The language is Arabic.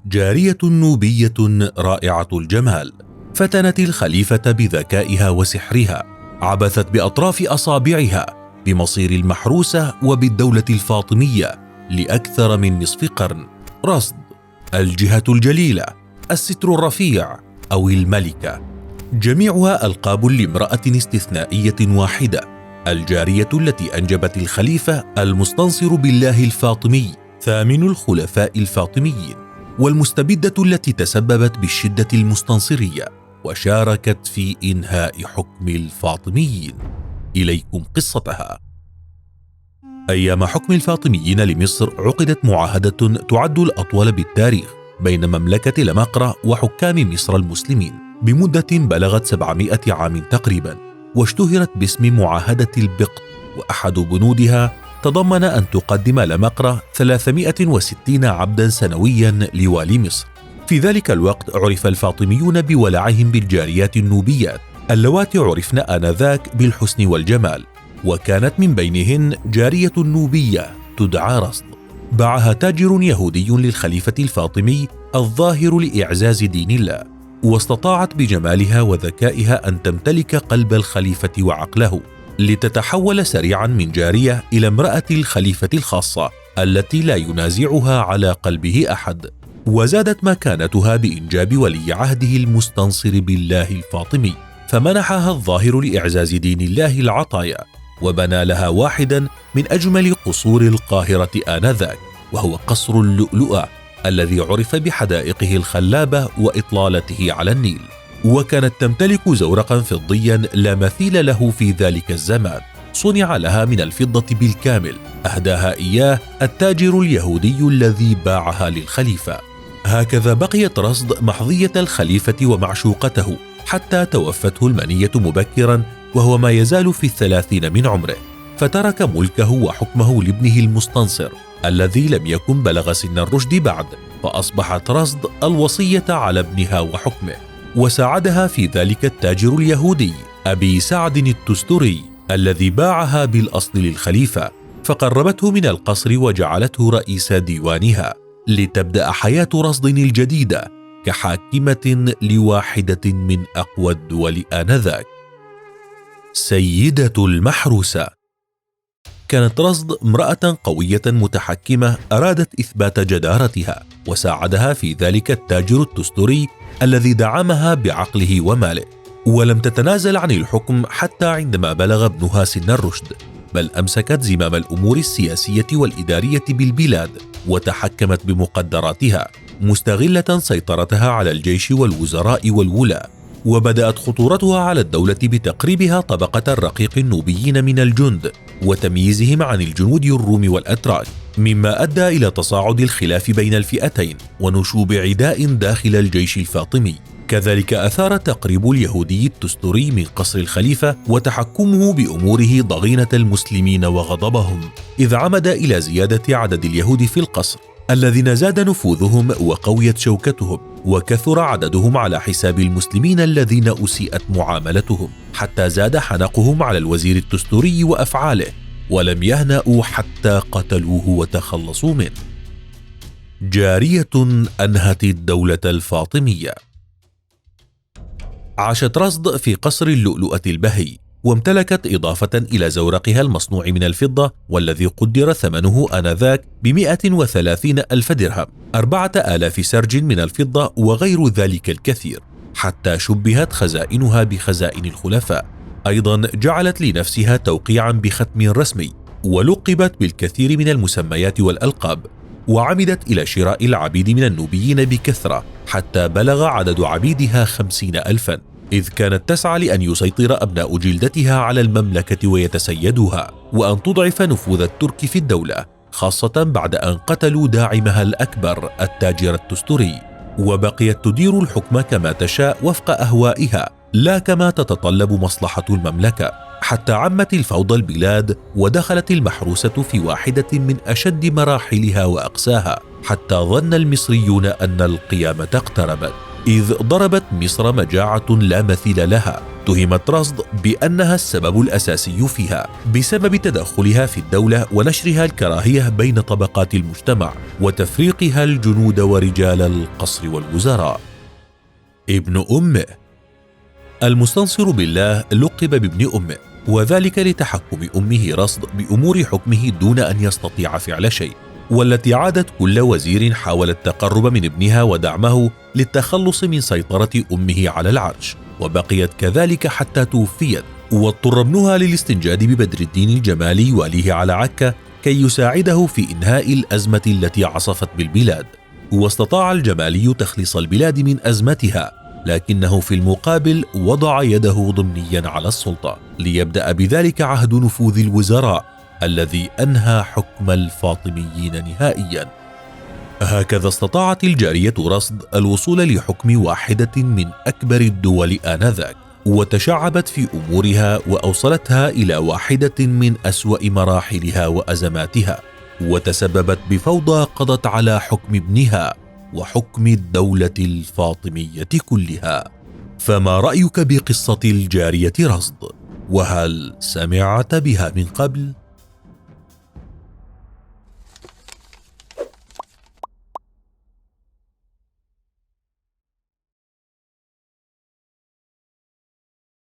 جارية نوبية رائعة الجمال، فتنت الخليفة بذكائها وسحرها، عبثت بأطراف أصابعها بمصير المحروسة وبالدولة الفاطمية لأكثر من نصف قرن. رصد، الجهة الجليلة، الستر الرفيع، أو الملكة، جميعها ألقاب لامرأة استثنائية واحدة، الجارية التي أنجبت الخليفة المستنصر بالله الفاطمي ثامن الخلفاء الفاطميين، والمستبدة التي تسببت بالشدة المستنصرية وشاركت في إنهاء حكم الفاطميين. إليكم قصتها. أيام حكم الفاطميين لمصر عقدت معاهدة تعد الأطول بالتاريخ بين مملكة لمقرة وحكام مصر المسلمين بمدة بلغت 700 عام تقريبا، واشتهرت باسم معاهدة البقط، وأحد بنودها تضمن أن تقدم لمقرة 360 عبدا سنويا لوالي مصر. في ذلك الوقت عرف الفاطميون بولعهم بالجاريات النوبيات اللواتي عرفن آنذاك بالحسن والجمال، وكانت من بينهن جارية نوبية تدعى رصد، باعها تاجر يهودي للخليفة الفاطمي الظاهر لإعزاز دين الله، واستطاعت بجمالها وذكائها أن تمتلك قلب الخليفة وعقله، لتتحول سريعا من جارية إلى امرأة الخليفة الخاصة التي لا ينازعها على قلبه أحد. وزادت مكانتها بإنجاب ولي عهده المستنصر بالله الفاطمي، فمنحها الظاهر لإعزاز دين الله العطايا، وبنى لها واحدا من أجمل قصور القاهرة آنذاك، وهو قصر اللؤلؤة الذي عرف بحدائقه الخلابة وإطلالته على النيل. وكانت تمتلك زورقا فضيا لا مثيل له في ذلك الزمان، صنع لها من الفضة بالكامل، أهداها إياه التاجر اليهودي الذي باعها للخليفة. هكذا بقيت رصد محظية الخليفة ومعشوقته حتى توفته المنية مبكرا وهو ما يزال في 30 من عمره، فترك ملكه وحكمه لابنه المستنصر الذي لم يكن بلغ سن الرشد بعد، فأصبحت رصد الوصية على ابنها وحكمه. وساعدها في ذلك التاجر اليهودي أبي سعد التستري الذي باعها بالأصل للخليفة، فقربته من القصر وجعلته رئيس ديوانها، لتبدأ حياة رصد الجديدة كحاكمة لواحدة من أقوى الدول آنذاك. سيدة المحروسة. كانت رصد امرأة قوية متحكمة أرادت إثبات جدارتها، وساعدها في ذلك التاجر التستري الذي دعمها بعقله وماله، ولم تتنازل عن الحكم حتى عندما بلغ ابنها سن الرشد، بل أمسكت زمام الأمور السياسية والإدارية بالبلاد وتحكمت بمقدراتها، مستغلة سيطرتها على الجيش والوزراء والولاة. وبدأت خطورتها على الدولة بتقريبها طبقة الرقيق النوبيين من الجند وتمييزهم عن الجنود الروم والأتراك، مما أدى إلى تصاعد الخلاف بين الفئتين ونشوب عداء داخل الجيش الفاطمي. كذلك أثار تقريب اليهودي التستري من قصر الخليفة وتحكمه بأموره ضغينة المسلمين وغضبهم، إذ عمد إلى زيادة عدد اليهود في القصر الذين زاد نفوذهم وقويت شوكتهم، وكثر عددهم على حساب المسلمين الذين أسيئت معاملتهم، حتى زاد حنقهم على الوزير التستري وأفعاله، ولم يهنأوا حتى قتلوه وتخلصوا منه. جارية أنهت الدولة الفاطمية. عاشت رصد في قصر اللؤلؤة البهي، وامتلكت إضافة إلى زورقها المصنوع من الفضة والذي قدر ثمنه آنذاك ب130 ألف درهم، 4000 سرج من الفضة وغير ذلك الكثير، حتى شبهت خزائنها بخزائن الخلفاء. أيضا جعلت لنفسها توقيعا بختم رسمي، ولقبت بالكثير من المسميات والألقاب، وعمدت إلى شراء العبيد من النوبيين بكثرة حتى بلغ عدد عبيدها 50 ألفا، إذ كانت تسعى لأن يسيطر أبناء جلدتها على المملكة ويتسيدوها، وأن تضعف نفوذ الترك في الدولة، خاصة بعد أن قتلوا داعمها الأكبر التاجر التستري. وبقيت تدير الحكم كما تشاء وفق أهوائها لا كما تتطلب مصلحة المملكة، حتى عمت الفوضى البلاد ودخلت المحروسة في واحدة من أشد مراحلها وأقساها، حتى ظن المصريون أن القيامة اقتربت، إذ ضربت مصر مجاعة لا مثيل لها، واتهمت رصد بأنها السبب الأساسي فيها بسبب تدخلها في الدولة ونشرها الكراهية بين طبقات المجتمع وتفريقها الجنود ورجال القصر والوزراء. ابن أمه. المستنصر بالله لقب بابن أمه، وذلك لتحكم أمه رصد بأمور حكمه دون أن يستطيع فعل شيء، والتي عادت كل وزير حاول التقرب من ابنها ودعمه للتخلص من سيطرة أمه على العرش، وبقيت كذلك حتى توفيت، واضطر ابنها للاستنجاد ببدر الدين الجمالي واليه على عكا كي يساعده في إنهاء الأزمة التي عصفت بالبلاد. واستطاع الجمالي تخليص البلاد من أزمتها، لكنه في المقابل وضع يده ضمنيا على السلطة ليبدأ بذلك عهد نفوذ الوزراء الذي أنهى حكم الفاطميين نهائيا. هكذا استطاعت الجارية رصد الوصول لحكم واحدة من أكبر الدول آنذاك، وتشعبت في أمورها وأوصلتها إلى واحدة من أسوأ مراحلها وأزماتها، وتسببت بفوضى قضت على حكم ابنها وحكم الدولة الفاطمية كلها. فما رأيك بقصة الجارية رصد؟ وهل سمعت بها من قبل؟